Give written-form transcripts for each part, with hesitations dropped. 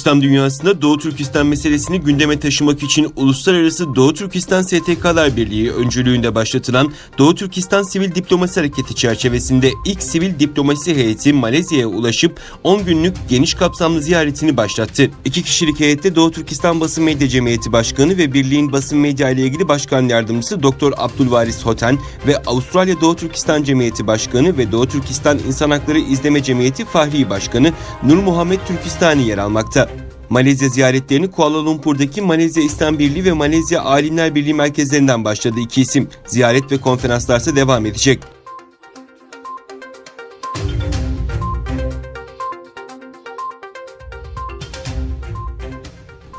İslam dünyasında Doğu Türkistan meselesini gündeme taşımak için Uluslararası Doğu Türkistan STK'lar Birliği öncülüğünde başlatılan Doğu Türkistan Sivil Diplomasi Hareketi çerçevesinde ilk sivil diplomasi heyeti Malezya'ya ulaşıp 10 günlük geniş kapsamlı ziyaretini başlattı. 2 kişilik heyette Doğu Türkistan Basın Medya Cemiyeti Başkanı ve Birliğin Basın Medya ile ilgili Başkan Yardımcısı Dr. Abdülvaris Hoten ve Avustralya Doğu Türkistan Cemiyeti Başkanı ve Doğu Türkistan İnsan Hakları İzleme Cemiyeti Fahri Başkanı Nur Muhammed Türkistani yer almakta. Malezya ziyaretlerini Kuala Lumpur'daki Malezya İslam Birliği ve Malezya Alimler Birliği merkezlerinden başladı iki isim. Ziyaret ve konferanslarsa devam edecek.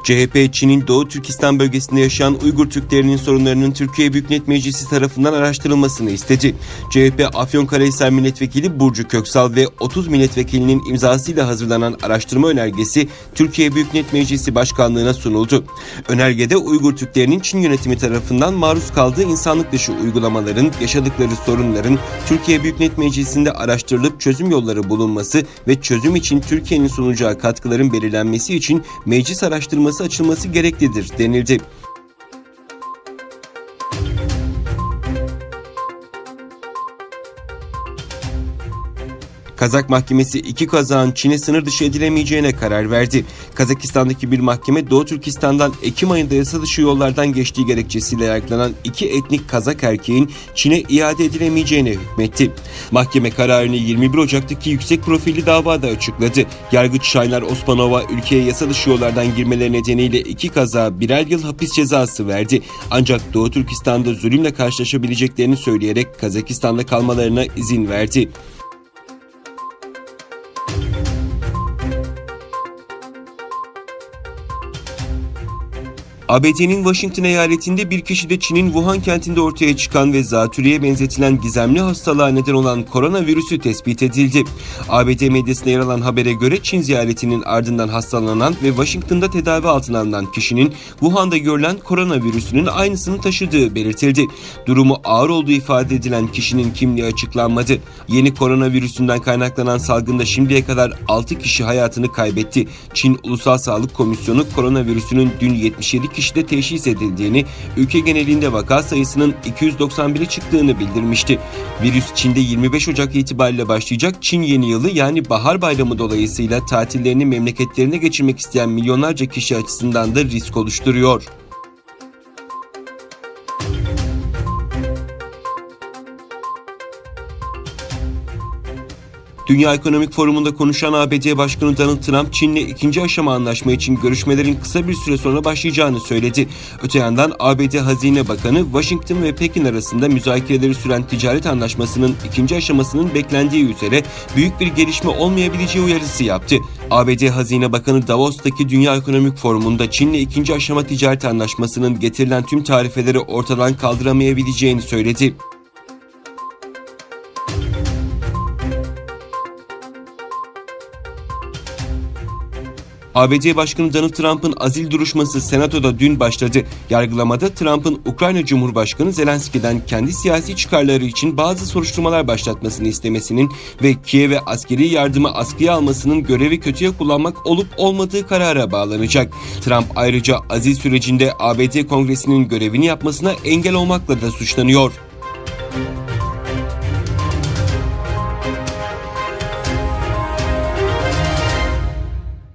CHP, Çin'in Doğu Türkistan bölgesinde yaşayan Uygur Türklerinin sorunlarının Türkiye Büyük Millet Meclisi tarafından araştırılmasını istedi. CHP, Afyonkarahisar Milletvekili Burcu Köksal ve 30 milletvekilinin imzasıyla hazırlanan araştırma önergesi Türkiye Büyük Millet Meclisi Başkanlığı'na sunuldu. Önergede Uygur Türklerinin Çin yönetimi tarafından maruz kaldığı insanlık dışı uygulamaların, yaşadıkları sorunların Türkiye Büyük Millet Meclisi'nde araştırılıp çözüm yolları bulunması ve çözüm için Türkiye'nin sunacağı katkıların belirlenmesi için meclis araştırması açılması gereklidir denildi. Kazak Mahkemesi 2 Kazak'ın Çin'e sınır dışı edilemeyeceğine karar verdi. Kazakistan'daki bir mahkeme Doğu Türkistan'dan Ekim ayında yasa dışı yollardan geçtiği gerekçesiyle yargılanan 2 etnik Kazak erkeğin Çin'e iade edilemeyeceğine hükmetti. Mahkeme kararını 21 Ocak'taki yüksek profilli davada açıkladı. Yargıç Şaynar Osmanova ülkeye yasa dışı yollardan girmeleri nedeniyle 2 Kazak'a 1'er yıl hapis cezası verdi. Ancak Doğu Türkistan'da zulümle karşılaşabileceklerini söyleyerek Kazakistan'da kalmalarına izin verdi. ABD'nin Washington eyaletinde bir kişide Çin'in Wuhan kentinde ortaya çıkan ve zatürreye benzetilen gizemli hastalığa neden olan koronavirüsü tespit edildi. ABD medyasında yer alan habere göre Çin ziyaretinin ardından hastalanan ve Washington'da tedavi altına alınan kişinin Wuhan'da görülen koronavirüsünün aynısını taşıdığı belirtildi. Durumu ağır olduğu ifade edilen kişinin kimliği açıklanmadı. Yeni koronavirüsünden kaynaklanan salgında şimdiye kadar 6 kişi hayatını kaybetti. Çin Ulusal Sağlık Komisyonu koronavirüsünün dün 77 kişide teşhis edildiğini, ülke genelinde vaka sayısının 291'e çıktığını bildirmişti. Virüs Çin'de 25 Ocak itibariyle başlayacak Çin Yeni Yılı yani Bahar Bayramı dolayısıyla tatillerini memleketlerine geçirmek isteyen milyonlarca kişi açısından da risk oluşturuyor. Dünya Ekonomik Forumu'nda konuşan ABD Başkanı Donald Trump, Çin'le ikinci aşama anlaşma için görüşmelerin kısa bir süre sonra başlayacağını söyledi. Öte yandan ABD Hazine Bakanı, Washington ve Pekin arasında müzakereleri süren ticaret anlaşmasının ikinci aşamasının beklendiği üzere büyük bir gelişme olmayabileceği uyarısı yaptı. ABD Hazine Bakanı Davos'taki Dünya Ekonomik Forumu'nda Çin'le ikinci aşama ticaret anlaşmasının getirilen tüm tarifeleri ortadan kaldıramayabileceğini söyledi. ABD Başkanı Donald Trump'ın azil duruşması Senato'da dün başladı. Yargılamada Trump'ın Ukrayna Cumhurbaşkanı Zelenski'den kendi siyasi çıkarları için bazı soruşturmalar başlatmasını istemesinin ve Kiev'e askeri yardımı askıya almasının görevi kötüye kullanmak olup olmadığı karara bağlanacak. Trump ayrıca azil sürecinde ABD Kongresi'nin görevini yapmasına engel olmakla da suçlanıyor.